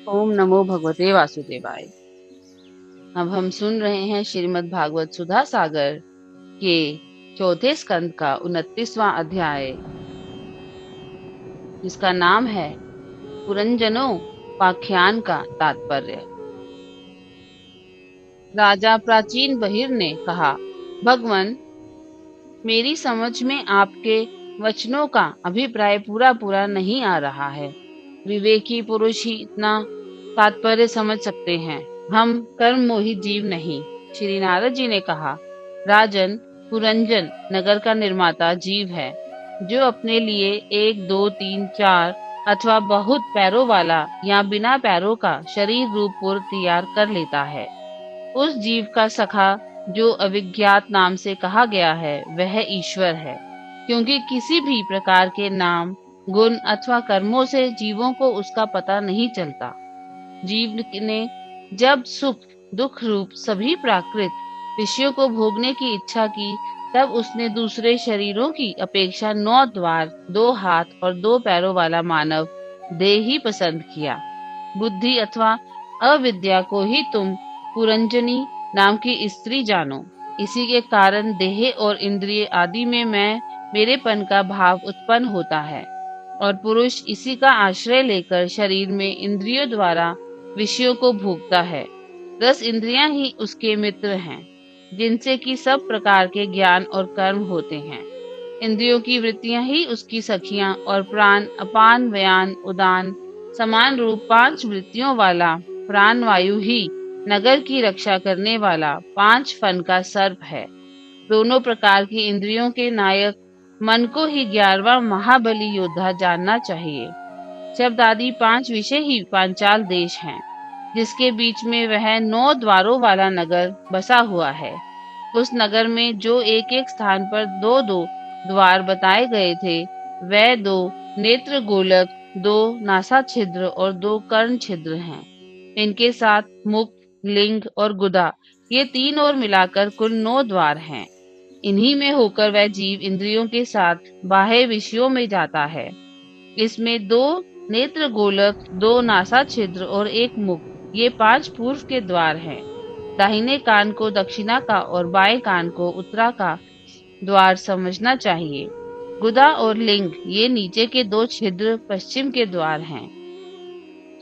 ओम नमो भगवते वासुदेवाय। अब हम सुन रहे हैं श्रीमद् भागवत सुधा सागर के चौथे स्कंद का 29वां अध्याय, जिसका नाम है पुरंजनोपाख्यान का तात्पर्य। राजा प्राचीन बहिर ने कहा, भगवन, मेरी समझ में आपके वचनों का अभिप्राय पूरा पूरा नहीं आ रहा है। विवेकी पुरुष ही इतना तात्पर्य समझ सकते हैं, हम कर्म मोही जीव नहीं। श्री नारद जी ने कहा, राजन, पुरंजन नगर का निर्माता जीव है, जो अपने लिए 1, 2, 3, 4 अथवा बहुत पैरों वाला या बिना पैरों का शरीर रूप पुर तैयार कर लेता है। उस जीव का सखा जो अविज्ञात नाम से कहा गया है, वह ईश्वर है, क्योंकि किसी भी प्रकार के नाम, गुण अथवा कर्मों से जीवों को उसका पता नहीं चलता। जीव ने जब सुख दुख रूप सभी प्राकृत विषयों को भोगने की इच्छा की, तब उसने दूसरे शरीरों की अपेक्षा 9 द्वार, 2 हाथ और 2 पैरों वाला मानव देह ही पसंद किया। बुद्धि अथवा अविद्या को ही तुम पुरंजनी नाम की स्त्री जानो। इसी के कारण देह और इंद्रिय आदि में मैं मेरेपन का भाव उत्पन्न होता है, और पुरुष इसी का आश्रय लेकर शरीर में इंद्रियों द्वारा विषयों को भोगता है। रस इंद्रियां ही उसके मित्र हैं, जिनसे कि सब प्रकार के ज्ञान और कर्म होते हैं। इंद्रियों की वृत्तियां ही उसकी सखियां, और प्राण अपान व्यान उदान समान रूप 5 वृत्तियों वाला प्राण वायु ही नगर की रक्षा करने वाला 5 फन का सर्प है। दोनों प्रकार की इंद्रियों के नायक मन को ही 11वां महाबली योद्धा जानना चाहिए। शब्द आदि 5 विषय ही पांचाल देश हैं, जिसके बीच में वह 9 द्वारों वाला नगर बसा हुआ है। उस नगर में जो एक एक स्थान पर 2-2 द्वार बताए गए थे, वह 2 नेत्र गोलक, 2 नासा छिद्र और 2 कर्ण छिद्र हैं। इनके साथ मुख, लिंग और गुदा, ये 3 और मिलाकर कुल 9 द्वार हैं। इन्हीं में होकर वह जीव इंद्रियों के साथ बाह्य विषयों में जाता है। इसमें 2 नेत्र गोलक, 2 नासा छिद्र और 1 मुख, ये 5 पूर्व के द्वार हैं। दाहिने कान को दक्षिणा का और बाएं कान को उत्तरा का द्वार समझना चाहिए। गुदा और लिंग, ये नीचे के 2 छिद्र पश्चिम के द्वार हैं।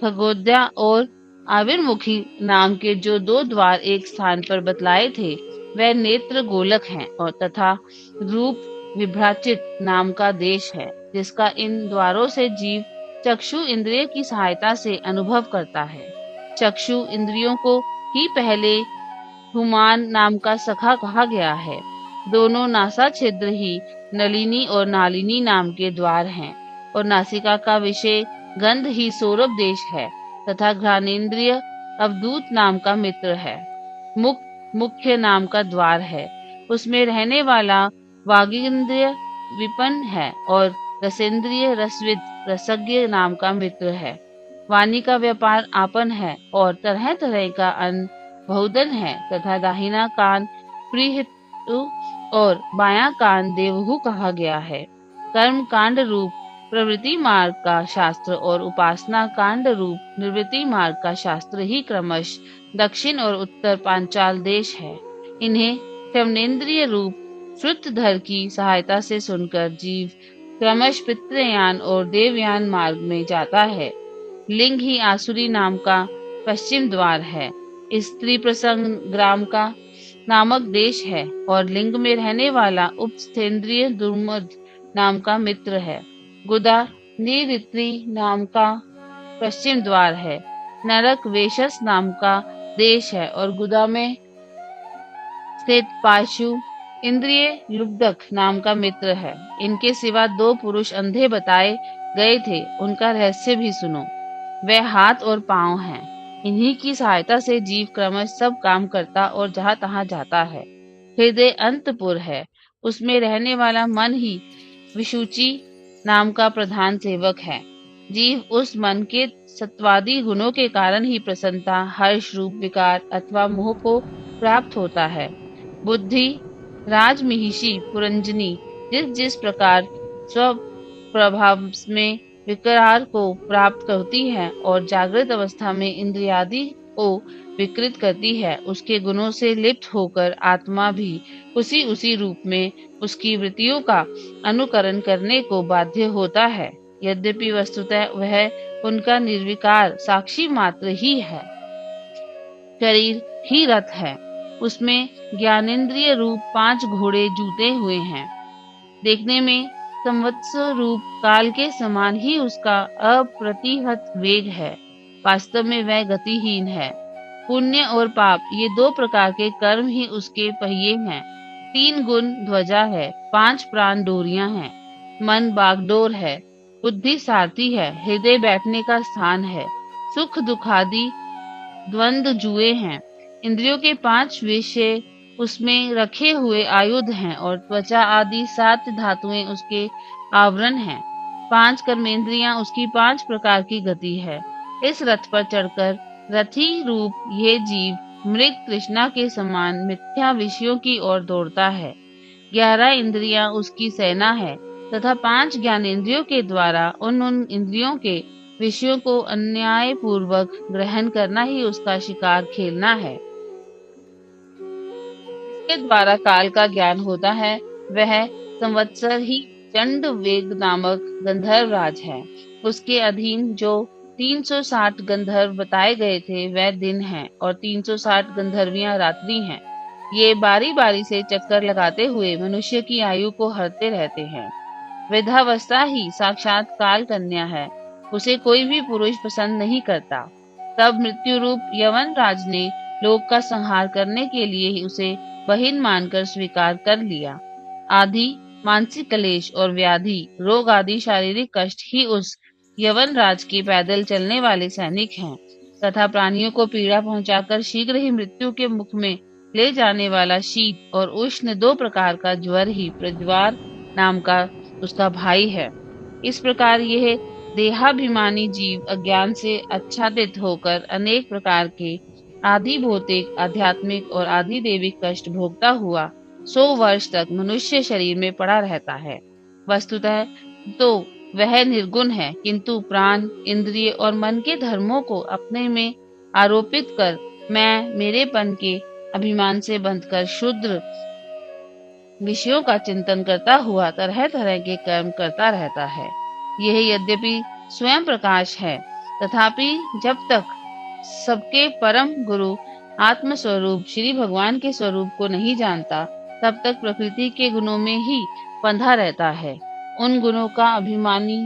खगोद्या और आविर्मुखी नाम के जो 2 द्वार एक स्थान पर बतलाए थे, वह नेत्र गोलक हैं, और तथा रूप विभ्राचित नाम का देश है, जिसका इन द्वारों से जीव चक्षु इंद्रिय की सहायता से अनुभव करता है। चक्षु इंद्रियों को ही पहले हुमान नाम का सखा कहा गया है। दोनों नासा छिद्र ही नलिनी और नालिनी नाम के द्वार हैं, और नासिका का विषय गंध ही सौरभ देश है, तथा घ्राणेन्द्रिय अवधूत नाम का मित्र है। मुख मुख्य नाम का द्वार है, उसमें रहने वाला वागींद्रिय विपन्न है, और रसेंद्रिय रसविद रसज्ञ नाम का मित्र है। वाणी का व्यापार आपन है, और तरह तरह का अन्न बहुदन है, तथा दाहिना कान प्रीहितु और बायां कान देवहु कहा गया है। कर्म कांड रूप प्रवृत्ति मार्ग का शास्त्र और उपासना कांड रूप निवृत्ति मार्ग का शास्त्र ही क्रमश दक्षिण और उत्तर पांचाल देश है। इन्हें श्रवणेन्द्रिय रूप श्रुतधर की सहायता से सुनकर जीव क्रमश पितृयान और देवयान मार्ग में जाता है। लिंग ही आसुरी नाम का पश्चिम द्वार है। स्त्री प्रसंग ग्राम का नामक देश है, और लिंग में रहने वाला उपस्थेंद्रिय दुर्मद नाम का मित्र है। गुदा निरित्री नाम का पश्चिम द्वार है। नरक वेशस नाम का देश है, और गुदा में स्थित पाशु इंद्रिय लुब्धक नाम का मित्र है। इनके सिवा 2 पुरुष अंधे बताए गए थे, उनका रहस्य भी सुनो। वह हाथ और पांव हैं। इन्हीं की सहायता से जीव क्रमश सब काम करता और जहाँ तहाँ जाता है। हृदय अंतपुर है, उसमें रहने वाला मन ही विशुचि नाम का प्रधान सेवक है। जीव उस मन के सत्वादी गुणों के कारण ही प्रसन्नता, हर्ष रूप विकार अथवा मोह को प्राप्त होता है। बुद्धि राजमिहिषी पुरंजनी जिस जिस प्रकार स्व प्रभाव में विकार को प्राप्त करती है और जागृत अवस्था में इंद्रियादि को विकृत करती है, उसके गुणों से लिप्त होकर आत्मा भी उसी उसी रूप में उसकी वृत्तियों का अनुकरण करने को बाध्य होता है। यद्यपि वस्तुतः वह उनका निर्विकार साक्षी मात्र ही है। शरीर ही रथ है, उसमें ज्ञानेंद्रिय रूप 5 घोड़े जूते हुए हैं। देखने में संवत्सर रूप काल के समान ही उसका अप्रतिहत वेग है, वास्तव में वह गतिहीन है। पुण्य और पाप ये 2 प्रकार के कर्म ही उसके पहिए हैं। 3 गुण ध्वजा है, 5 प्राण डोरियां हैं, मन बागडोर है, बुद्धि सारथी है, हृदय बैठने का स्थान है, सुख दुखादि द्वंद्व जुए हैं, इंद्रियों के 5 विषय उसमें रखे हुए आयुध हैं और त्वचा आदि 7 धातुएं उसके आवरण हैं। 5 कर्मेंद्रियां उसकी 5 प्रकार की गति है। इस रथ पर चढ़कर रथी रूप ये जीव मृग तृष्णा के समान मिथ्या विषयों की ओर दौड़ता है। 11 इंद्रियां उसकी सेना है तथा 5 ज्ञानेंद्रियों के द्वारा उन इंद्रियों के विषयों को अन्याय पूर्वक ग्रहण करना ही उसका शिकार खेलना है। इसके द्वारा काल का ज्ञान होता है, वह संवत्सर ही चंड वेग नामक गंधर्व राज है। उसके अधीन जो 360 गंधर्व बताए गए थे वह दिन है और 360 गंधर्वियां रात्रि हैं। ये बारी बारी से चक्कर लगाते हुए मनुष्य की आयु को हरते रहते हैं। वृद्धावस्था ही साक्षात काल कन्या है, उसे कोई भी पुरुष पसंद नहीं करता। तब मृत्यु रूप यवन राज ने लोक का संहार करने के लिए ही उसे बहिन मानकर स्वीकार कर लिया। आदि मानसिक क्लेश और व्याधि रोग आदि शारीरिक कष्ट ही उस यवन राज के पैदल चलने वाले सैनिक हैं तथा प्राणियों को पीड़ा पहुंचाकर शीघ्र ही मृत्यु के मुख में ले जाने वाला शीत और उष्ण 2 प्रकार का ज्वर ही प्रज्वार नाम का उसका भाई है। इस प्रकार यह देहाभिमानी जीव अज्ञान से आच्छादित होकर अनेक प्रकार के आदि भौतिक, आध्यात्मिक और आदि दैविक कष्ट भोगता हुआ 100 वर्ष तक मनुष्य शरीर में पड़ा रहता है। वस्तुतः तो वह निर्गुण है, किंतु प्राण, इंद्रिय और मन के धर्मों को अपने में आरोपित कर मैं मेरेपन के अभिमान से बंधकर शूद्र विषयों का चिंतन करता हुआ तरह तरह के कर्म करता रहता है। यह यद्यपि स्वयं प्रकाश है, तथापि जब तक सबके परम गुरु आत्म स्वरूप श्री भगवान के स्वरूप को नहीं जानता, तब तक प्रकृति के गुणों में ही बंधा रहता है। उन गुणों का अभिमानी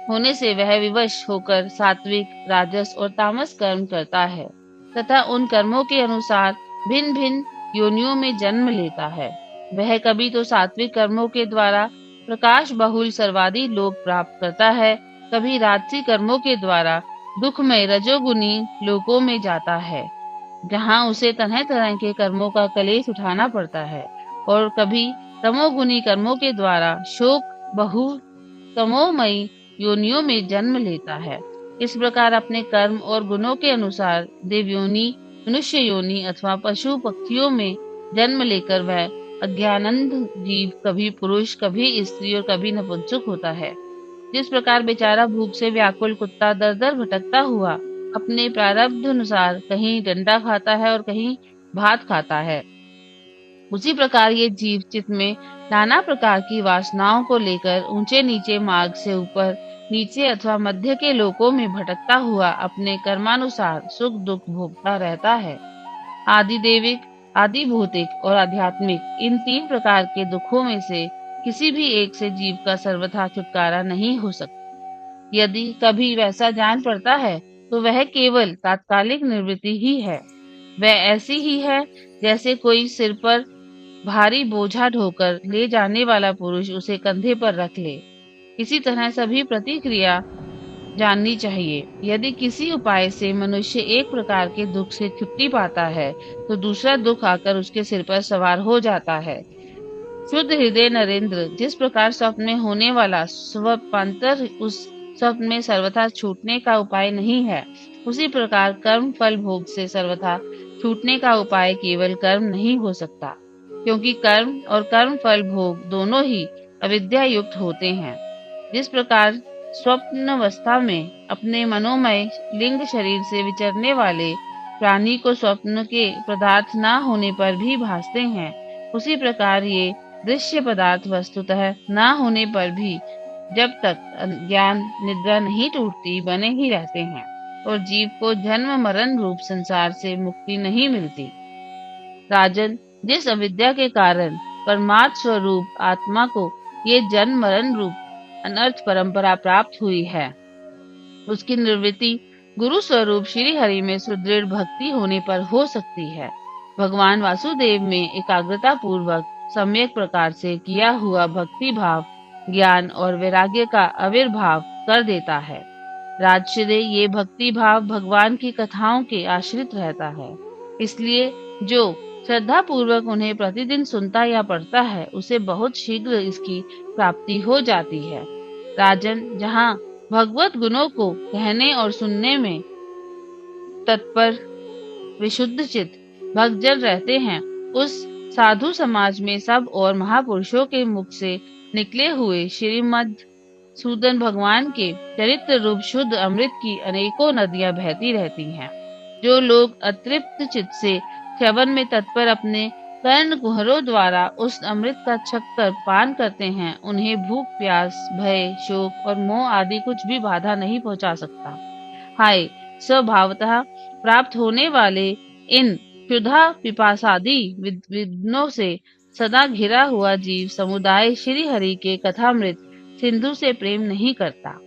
होने से वह विवश होकर सात्विक, राजस और तामस कर्म करता है तथा उन कर्मों के अनुसार भिन्न भिन्न योनियों में जन्म लेता है। वह कभी तो सात्विक कर्मों के द्वारा प्रकाश बहुल सर्वादि लोक प्राप्त करता है, कभी राजसी कर्मों के द्वारा दुखमय रजोगुनी लोकों में जाता है, जहाँ उसे तरह तरह के कर्मों का कलेश उठाना पड़ता है, और कभी तमोगुनी कर्मों के द्वारा शोक बहु तमोमयी योनियों में जन्म लेता है। इस प्रकार अपने कर्म और गुणों के अनुसार देवयोनि, मनुष्य योनि अथवा पशु पक्षियों में जन्म लेकर वह अज्ञानंध जीव कभी पुरुष, कभी स्त्री और कभी नपुंसक होता है। जिस प्रकार बेचारा भूख से व्याकुल कुत्ता दर दर भटकता हुआ अपने प्रारब्ध अनुसार कहीं डंडा खाता है और कहीं भात खाता है, उसी प्रकार ये जीव चित्त में नाना प्रकार की वासनाओं को लेकर ऊंचे नीचे मार्ग से ऊपर नीचे अथवा मध्य के लोकों में भटकता हुआ अपने कर्मानुसार सुख दुख भोगता रहता है। आदि देविक, आदि भौतिक और आध्यात्मिक इन 3 प्रकार के दुखों में से किसी भी एक से जीव का सर्वथा छुटकारा नहीं हो सकता। यदि कभी वैसा जान पड़ता है तो वह केवल तात्कालिक निवृत्ति ही है। वह ऐसी ही है जैसे कोई सिर पर भारी बोझा ढोकर ले जाने वाला पुरुष उसे कंधे पर रख ले। इसी तरह सभी प्रतिक्रिया जाननी चाहिए। यदि किसी उपाय से मनुष्य एक प्रकार के दुख से छुट्टी पाता है तो दूसरा दुख आकर उसके सिर पर सवार हो जाता है। शुद्ध हृदय नरेंद्र जिस प्रकार स्वप्न में होने वाला स्वपांतर उस स्वप्न में सर्वथा छूटने का उपाय नहीं है, उसी प्रकार कर्म फल भोग से सर्वथा छूटने का उपाय केवल कर्म नहीं हो सकता, क्योंकि कर्म और कर्म फल भोग दोनों ही अविद्या युक्त होते हैं। जिस प्रकार स्वप्नावस्था में अपने मनोमय लिंग शरीर से विचरने वाले प्राणी को स्वप्न के पदार्थ न होने पर भी भासते हैं, उसी प्रकार ये दृश्य पदार्थ वस्तुतः न होने पर भी जब तक ज्ञान निद्रा नहीं टूटती बने ही रहते हैं और जीव को जन्म मरण रूप संसार से मुक्ति नहीं मिलती। राजन, जिस अविद्या के कारण परमार्थ स्वरूप आत्मा को ये जन्म मरण रूप अनर्थ परंपरा प्राप्त हुई है, उसकी निवृत्ति गुरु स्वरूप श्री हरि में सुदृढ़ भक्ति होने पर हो सकती है। भगवान वासुदेव में एकाग्रता पूर्वक सम्यक प्रकार से किया हुआ भक्ति भाव ज्ञान और वैराग्य का आविर्भाव कर देता है। राजश्री, ये भक्ति भाव भगवान की कथाओं के आश्रित रहता है, इसलिए जो श्रद्धा पूर्वक उन्हें प्रतिदिन सुनता या पढ़ता है उसे बहुत शीघ्र इसकी प्राप्ति हो जाती है। राजन, जहाँ भगवत गुणों को कहने और सुनने में तत्पर विशुद्ध चित्त भक्तजन रहते हैं, उस साधु समाज में सब और महापुरुषों के मुख से निकले हुए श्रीमद् सूदन भगवान के चरित्र रूप शुद्ध अमृत की अनेकों नदियां बहती रहती हैं। जो लोग अतृप्त चित्त से श्रवण में तत्पर अपने कर्ण कुहरों द्वारा उस अमृत का छक्कर पान करते हैं, उन्हें भूख प्यास भय शोक और मोह आदि कुछ भी बाधा नहीं पहुंचा सकता। हाय, स्वभावतः प्राप्त होने वाले इन क्षुधा पिपासादि विघ्नों से सदा घिरा हुआ जीव समुदाय श्री हरि के कथामृत सिंधु से प्रेम नहीं करता।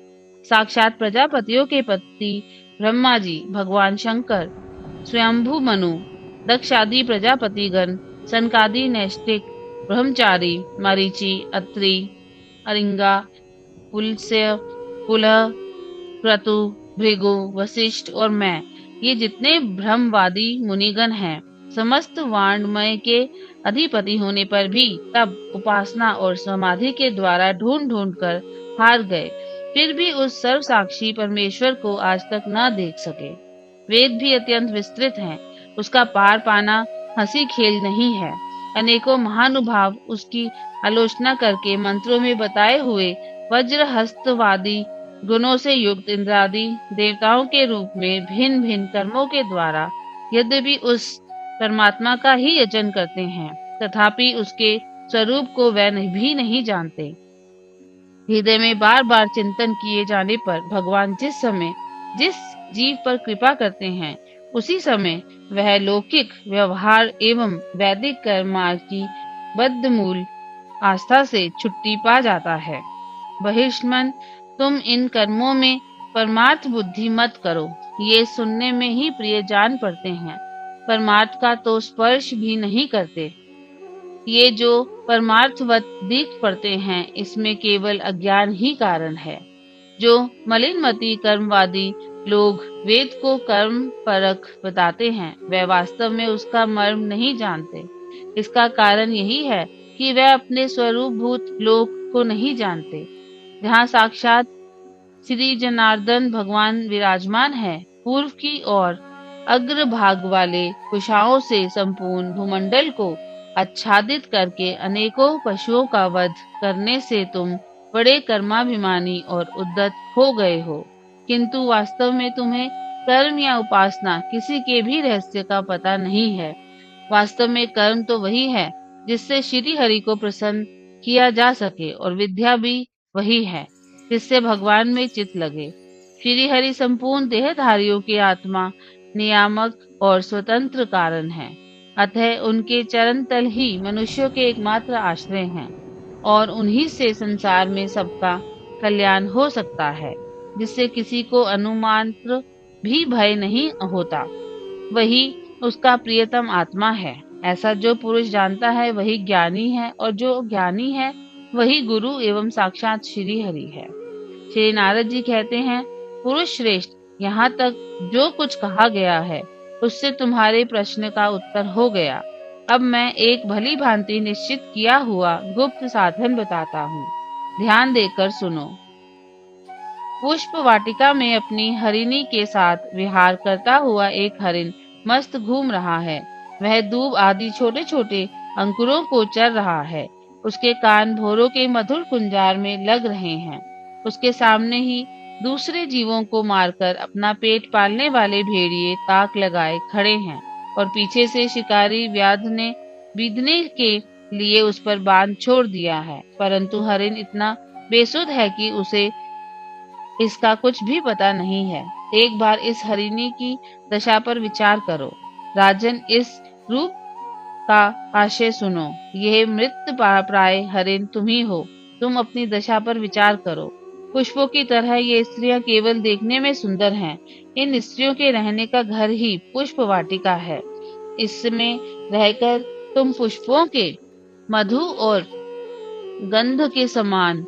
साक्षात प्रजापतियों के पति ब्रह्मा जी, भगवान शंकर, स्वयंभू मनु, दक्षादि प्रजापतिगण, सनकादि नैष्ठिक ब्रह्मचारी, मरीचि, अत्रि, अरिंगा, पुलस्य, पुलह, क्रतु, भृगु, वशिष्ठ और मैं, ये जितने ब्रह्मवादी मुनिगण हैं, समस्त वाणमय के अधिपति होने पर भी तब उपासना और समाधि के द्वारा ढूंढ ढूंढ कर हार गए, फिर भी उस सर्व साक्षी परमेश्वर को आज तक न देख सके। वेद भी अत्यंत विस्तृत हैं, उसका पार पाना हंसी खेल नहीं है। अनेकों महानुभाव उसकी आलोचना करके मंत्रों में बताए हुए वज्र हस्तवादी गुणों से युक्त इंद्रादि देवताओं के रूप में भिन्न भिन्न कर्मों के द्वारा यद्यपि उस परमात्मा का ही यजन करते हैं, तथापि उसके स्वरूप को वह भी नहीं जानते। हृदय में बार बार चिंतन किए जाने पर भगवान जिस समय जिस जीव पर कृपा करते हैं, उसी समय वह लौकिक व्यवहार एवं वैदिक कर्म मार्ग की बद्धमूल आस्था से छुट्टी पा जाता है। बहिष्मन, तुम इन कर्मों में परमार्थ बुद्धि मत करो, ये सुनने में ही प्रिय जान पड़ते हैं, परमार्थ का तो स्पर्श भी नहीं करते। ये जो परमार्थवत दिख पड़ते हैं, इसमें केवल अज्ञान ही कारण है। जो मलिनमती कर्मवादी लोग वेद को कर्म परक बताते हैं, वे वास्तव में उसका मर्म नहीं जानते। इसका कारण यही है कि वे अपने स्वरूपभूत लोक को नहीं जानते, जहाँ साक्षात श्री जनार्दन भगवान विराजमान है। पूर्व की ओर अग्र भाग वाले कुशाओं से संपूर्ण भूमंडल को आच्छादित करके अनेकों पशुओं का वध करने से तुम बड़े कर्माभिमानी और उद्यत हो गए हो, किंतु वास्तव में तुम्हें कर्म या उपासना किसी के भी रहस्य का पता नहीं है। वास्तव में कर्म तो वही है जिससे श्री हरि को प्रसन्न किया जा सके, और विद्या भी वही है जिससे भगवान में चित्त लगे। श्री हरि संपूर्ण देहधारियों की आत्मा, नियामक और स्वतंत्र कारण है, अतः उनके चरण तल ही मनुष्यों के एकमात्र आश्रय हैं, और उन्हीं से संसार में सबका कल्याण हो सकता है, जिससे किसी को अनुमात्र भी भय नहीं होता। वही उसका प्रियतम आत्मा है। ऐसा जो पुरुष जानता है वही ज्ञानी है, और जो ज्ञानी है वही गुरु एवं साक्षात श्री हरि है। श्री नारद जी कहते हैं, पुरुष श्रेष्ठ, यहाँ तक जो कुछ कहा गया है उससे तुम्हारे प्रश्न का उत्तर हो गया। अब मैं एक भली भांति निश्चित किया हुआ गुप्त साधन बताता हूँ, ध्यान देकर सुनो। पुष्प वाटिका में अपनी हरिणी के साथ विहार करता हुआ एक हरिण मस्त घूम रहा है। वह दूब आदि छोटे छोटे अंकुरों को चर रहा है। उसके कान भोरों के मधुर कुंजार में लग रहे हैं। उसके सामने ही दूसरे जीवों को मारकर अपना पेट पालने वाले भेड़िए ताक लगाए खड़े हैं और पीछे से शिकारी व्याध ने बीधने के लिए उस पर बांध छोड़ दिया है, परंतु हरिण इतना बेसुध है कि उसे इसका कुछ भी पता नहीं है। एक बार इस हरिणी की दशा पर विचार करो। राजन, इस रूप का आशय सुनो। यह मृत प्राय हरिण तुम ही हो। तुम अपनी दशा पर विचार करो। पुष्पों की तरह ये स्त्रियां केवल देखने में सुंदर हैं। इन स्त्रियों के रहने का घर ही पुष्प वाटिका है। इसमें रहकर तुम पुष्पों के मधु और गंध के समान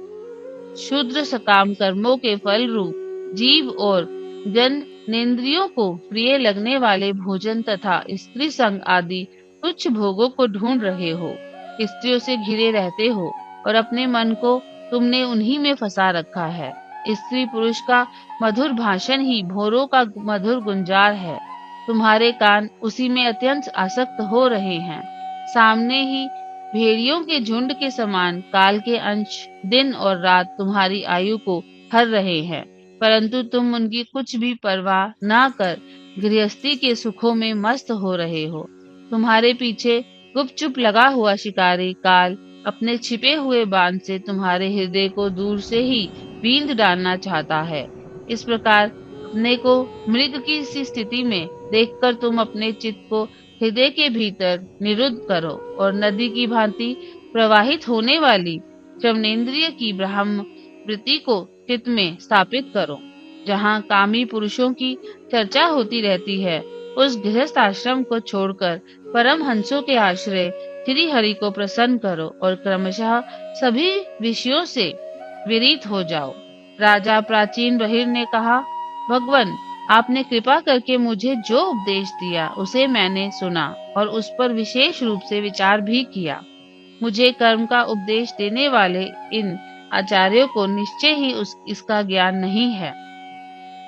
शूद्र सकाम कर्मों के फल रूप जीव और जनेंद्रियों को प्रिय लगने वाले भोजन तथा स्त्री संग आदि तुच्छ भोगों को ढूंढ रहे हो। स्त्रियों से घिरे रहते हो और अपने मन को तुमने उन्हीं में फंसा रखा है। स्त्री पुरुष का मधुर भाषण ही भौरों का मधुर गुंजार है। तुम्हारे कान उसी में अत्यंत आसक्त हो रहे हैं। सामने ही भेड़ियों के झुंड के समान काल के अंश दिन और रात तुम्हारी आयु को हर रहे हैं, परंतु तुम उनकी कुछ भी परवाह ना कर गृहस्थी के सुखों में मस्त हो रहे हो। तुम्हारे पीछे गुपचुप लगा हुआ शिकारी काल अपने छिपे हुए बाण से तुम्हारे हृदय को दूर से ही बींध डालना चाहता है। इस प्रकार अपने को मृग की सी स्थिति में देखकर तुम अपने चित्त को हृदय के भीतर निरुद्ध करो और नदी की भांति प्रवाहित होने वाली श्रवणेन्द्रिय की ब्रह्म वृत्ति को चित्त में स्थापित करो। जहाँ कामी पुरुषों की चर्चा होती रहती है, उस गृहस्थ आश्रम को छोड़कर परम हंसों के आश्रय श्री हरि को प्रसन्न करो और क्रमशः सभी विषयों से विरत हो जाओ। राजा प्राचीन बहिर ने कहा, भगवान, आपने कृपा करके मुझे जो उपदेश दिया उसे मैंने सुना और उस पर विशेष रूप से विचार भी किया। मुझे कर्म का उपदेश देने वाले इन आचार्यों को निश्चय ही इसका ज्ञान नहीं है।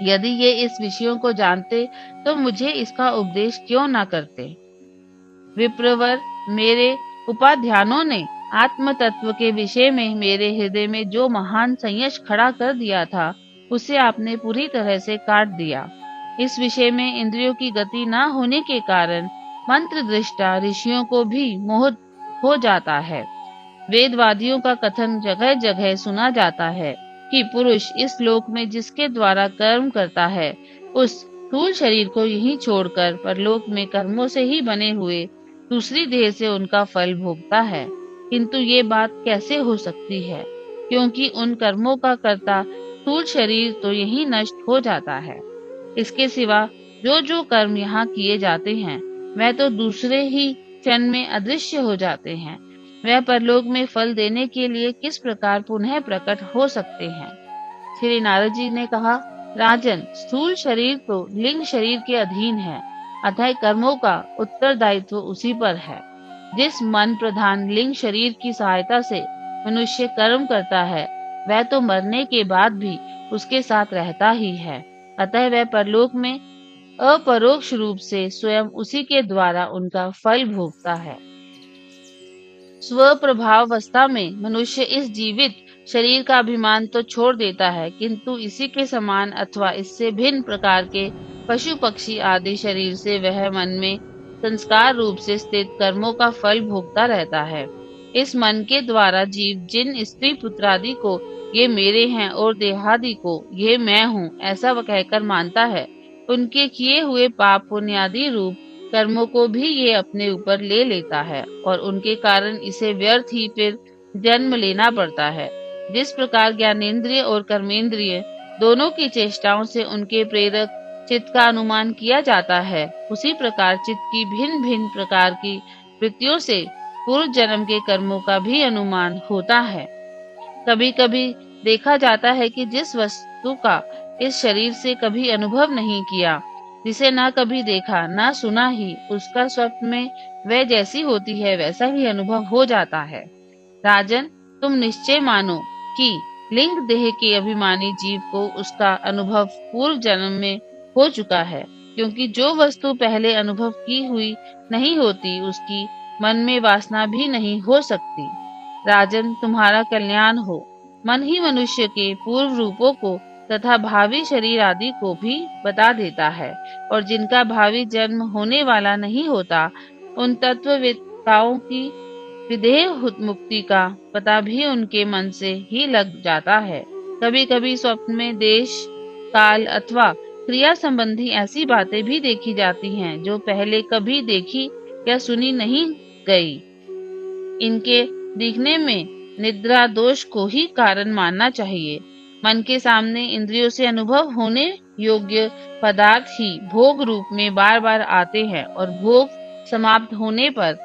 यदि ये इस विषयों को जानते तो मुझे इसका उपदेश क्यों ना करते। विप्रवर, मेरे उपाध्यायों ने आत्म तत्व के विषय में मेरे हृदय में जो महान संयश खड़ा कर दिया था, उसे आपने पूरी तरह से काट दिया। इस विषय में इंद्रियों की गति न होने के कारण मंत्र दृष्टा ऋषियों को भी मोह हो जाता है। वेदवादियों का कथन जगह जगह सुना जाता है कि पुरुष इस लोक में जिसके द्वारा कर्म करता है, उस स्थूल शरीर को यहीं छोड़कर परलोक में कर्मों से ही बने हुए दूसरी देह से उनका फल भोगता है। किंतु ये बात कैसे हो सकती है, क्योंकि उन कर्मों का कर्ता स्थूल शरीर तो यही नष्ट हो जाता है। इसके सिवा जो जो कर्म यहाँ किए जाते हैं, वह तो दूसरे ही क्षण में अदृश्य हो जाते हैं। वह परलोक में फल देने के लिए किस प्रकार पुनः प्रकट हो सकते हैं। श्री नारद जी ने कहा, राजन, स्थूल शरीर तो लिंग शरीर के अधीन है, अतः कर्मों का उत्तरदायित्व उसी पर है। जिस मन प्रधान लिंग शरीर की सहायता से मनुष्य कर्म करता है, वह तो मरने के बाद भी उसके साथ रहता ही है। अतः वह परलोक में अपरोक्ष रूप से स्वयं उसी के द्वारा उनका फल भोगता है। स्वप्रभावावस्था में मनुष्य इस जीवित शरीर का अभिमान तो छोड़ देता है, किंतु इसी के समान अथवा इससे भिन्न प्रकार के पशु पक्षी आदि शरीर से वह मन में संस्कार रूप से स्थित कर्मों का फल भोगता रहता है। इस मन के द्वारा जीव जिन स्त्री पुत्रादि को ये मेरे हैं और देहादि को ये मैं हूँ ऐसा वह कहकर मानता है, उनके किए हुए पाप पुण्यादि रूप कर्मों को भी ये अपने ऊपर ले लेता है और उनके कारण इसे व्यर्थ ही फिर जन्म लेना पड़ता है। जिस प्रकार ज्ञानेंद्रिय और कर्मेंद्रिय दोनों की चेष्टाओं से उनके प्रेरक चित्त का अनुमान किया जाता है, उसी प्रकार चित्त की भिन्न भिन्न प्रकार की वृत्तियों से पूर्व जन्म के कर्मों का भी अनुमान होता है। कभी कभी देखा जाता है कि जिस वस्तु का इस शरीर से कभी अनुभव नहीं किया, जिसे ना कभी देखा ना सुना ही, उसका स्वप्न में वह जैसी होती है वैसा ही अनुभव हो जाता है। राजन, तुम निश्चय मानो कि लिंग देह के अभिमानी जीव को उसका अनुभव पूर्व जन्म में हो चुका है, क्योंकि जो वस्तु पहले अनुभव की हुई नहीं होती उसकी मन में वासना भी नहीं हो सकती। राजन, तुम्हारा कल्याण हो। मन ही मनुष्य के पूर्व रूपों को तथा भावी शरीर आदि को भी बता देता है, और जिनका भावी जन्म होने वाला नहीं होता, उन तत्ववेत्ताओं की विदेह मुक्ति का पता भी उनके मन से ही लग जाता है। कभी कभी स्वप्न में देश, काल अथवा क्रिया संबंधी ऐसी बातें भी देखी जाती हैं जो पहले कभी देखी या सुनी नहीं गई। इनके दिखने में निद्रा दोष को ही कारण मानना चाहिए। मन के सामने इंद्रियों से अनुभव होने योग्य पदार्थ ही भोग रूप में बार बार आते हैं और भोग समाप्त होने पर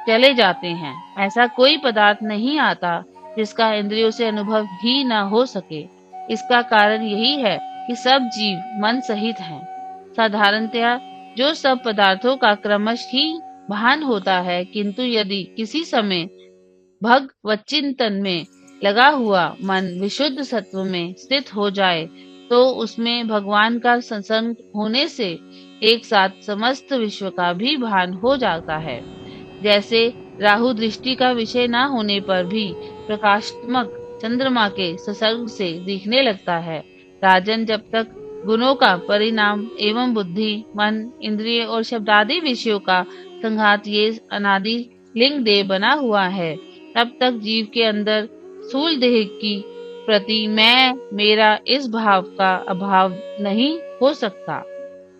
चले जाते हैं। ऐसा कोई पदार्थ नहीं आता जिसका इंद्रियों से अनुभव ही न हो सके। इसका कारण यही है कि सब जीव मन सहित हैं। साधारणतया जो सब पदार्थों का क्रमश ही भान होता है, किंतु यदि किसी समय भगवच्चिंतन में लगा हुआ मन विशुद्ध सत्व में स्थित हो जाए, तो उसमें भगवान का संसर्ग होने से एक साथ समस्त विश्व का भी भान हो जाता है। जैसे राहु दृष्टि का विषय न होने पर भी प्रकाशात्मक चंद्रमा के संसर्ग से दिखने लगता है। राजन, जब तक गुणों का परिणाम एवं बुद्धि, मन, इंद्रिय और शब्दादि विषयों का संघात ये अनादि लिंग देह बना हुआ है, तब तक जीव के अंदर स्थूल देह की प्रति मैं मेरा इस भाव का अभाव नहीं हो सकता।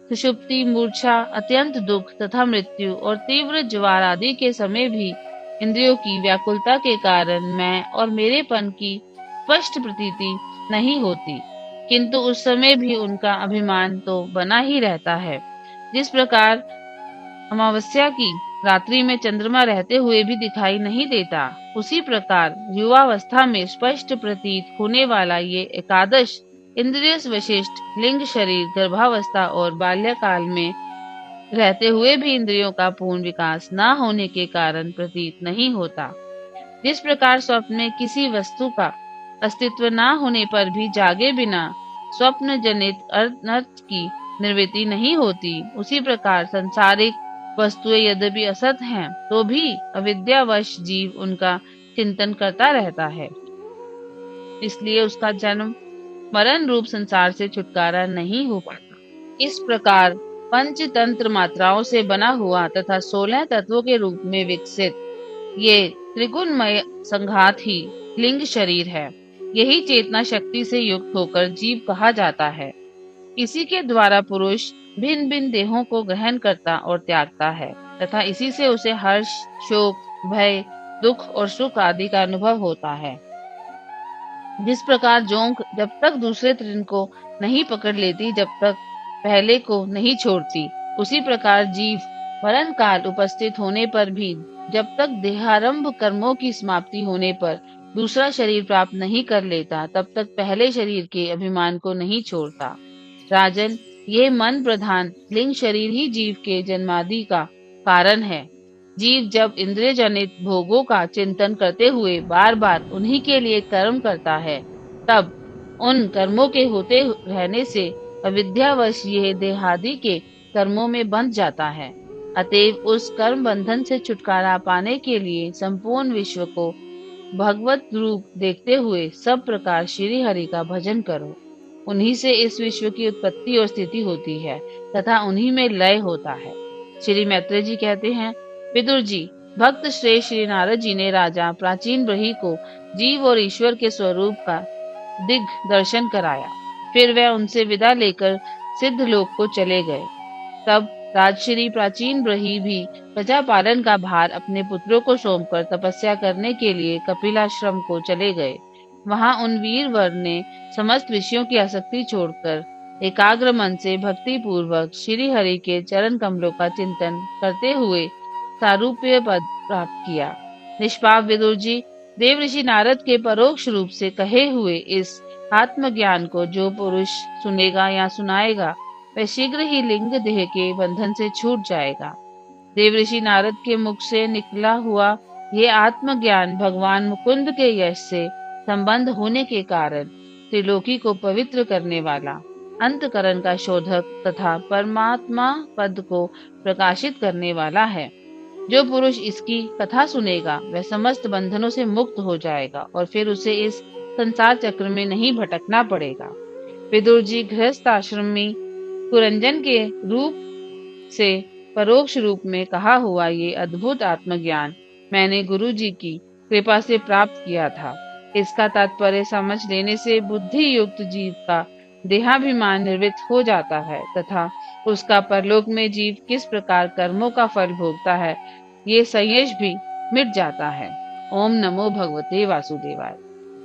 सुषुप्ति, मूर्छा, अत्यंत दुख तथा मृत्यु और तीव्र ज्वार आदि के समय भी इंद्रियों की व्याकुलता के कारण मैं और मेरेपन की स्पष्ट प्रतीति नहीं होती, किंतु उस समय भी उनका अभिमान तो बना ही रहता है। जिस प्रकार अमावस्या की रात्रि में चंद्रमा रहते हुए भी दिखाई नहीं देता, उसी प्रकार युवावस्था में स्पष्ट प्रतीत होने वाला ये एकादश इंद्रिय विशिष्ट लिंग शरीर गर्भावस्था और बाल्यकाल में रहते हुए भी इंद्रियों का पूर्ण विकास न होने के कारण प्रतीत नहीं होता। जिस प्रकार स्वप्न में किसी वस्तु का अस्तित्व न होने पर भी जागे बिना स्वप्न जनित अनर्थ की निवृत्ति नहीं होती, उसी प्रकार सांसारिक वस्तुएं यद्यपि असत हैं, तो भी अविद्यावश जीव उनका चिंतन करता रहता है। इसलिए उसका जन्म मरण रूप संसार से छुटकारा नहीं हो पाता। इस प्रकार पंचतंत्र मात्राओं से बना हुआ तथा 16 तत्वों के रूप में विकसित ये त्रिगुणमय संघात ही लिंग शरीर है। यही चेतना शक्ति से युक्त होकर जीव कहा जाता है। इसी के द्वारा पुरुष भिन्न भिन्न देहों को ग्रहण करता और त्यागता है तथा इसी से उसे हर्ष, शोक, भय, दुख और सुख आदि का अनुभव होता है। जिस प्रकार जोंक जब तक दूसरे तृण को नहीं पकड़ लेती, जब तक पहले को नहीं छोड़ती, उसी प्रकार जीव मरण काल उपस्थित होने पर भी जब तक देहारंभ कर्मों की समाप्ति होने पर दूसरा शरीर प्राप्त नहीं कर लेता, तब तक पहले शरीर के अभिमान को नहीं छोड़ता। राजन, ये मन प्रधान लिंग शरीर ही जीव के जन्मादि का कारण है। जीव जब इंद्रिय जनित भोगों का चिंतन करते हुए बार बार उन्हीं के लिए कर्म करता है, तब उन कर्मों के होते रहने से अविद्यावश यह देहादि के कर्मों में बंध जाता है। अतएव उस कर्म बंधन से छुटकारा पाने के लिए संपूर्ण विश्व को भगवत रूप देखते हुए सब प्रकार श्री हरि का भजन करो। उन्हीं से इस विश्व की उत्पत्ति और स्थिति होती है तथा उन्हीं में लय होता है। श्री मैत्रेय जी कहते हैं, विदुर जी, भक्त श्रेष्ठ श्री नारद जी ने राजा प्राचीन ब्रही को जीव और ईश्वर के स्वरूप का दिग् दर्शन कराया। फिर वह उनसे विदा लेकर सिद्ध लोक को चले गए। तब राजश्री प्राचीन ब्रही भी प्रजा पालन का भार अपने पुत्रों को सौंपकर तपस्या करने के लिए कपिलाश्रम को चले गए। वहां उन वीर वर ने समस्त विषयों की आसक्ति छोड़कर एकाग्र मन से भक्ति पूर्वक श्री हरि के चरण कमलों का चिंतन करते हुए सारूप्य पद प्राप्त किया। निष्पाप विदुर जी, देव ऋषि नारद के परोक्ष रूप से कहे हुए इस आत्मज्ञान को जो पुरुष सुनेगा या सुनाएगा, वह शीघ्र ही लिंग देह के बंधन से छूट जाएगा। देव ऋषि नारद के मुख से निकला हुआ ये आत्मज्ञान भगवान मुकुंद के यश से संबंध होने के कारण त्रिलोकी को पवित्र करने वाला, अंतकरण का शोधक तथा परमात्मा पद को प्रकाशित करने वाला है। जो पुरुष इसकी कथा सुनेगा, वह समस्त बंधनों से मुक्त हो जाएगा और फिर उसे इस संसार चक्र में नहीं भटकना पड़ेगा। विदुर जी गृहस्थ आश्रम में कुरंजन के रूप से परोक्ष रूप में कहा हुआ ये अद्भुत आत्मज्ञान मैंने गुरु जी की कृपा से प्राप्त किया था। इसका तात्पर्य समझ लेने से बुद्धि युक्त जीव का देहाभिमान निवृत्त हो जाता है तथा उसका परलोक में जीव किस प्रकार कर्मों का फल भोगता है ये संदेश भी मिट जाता है। ओम नमो भगवते वासुदेवाय।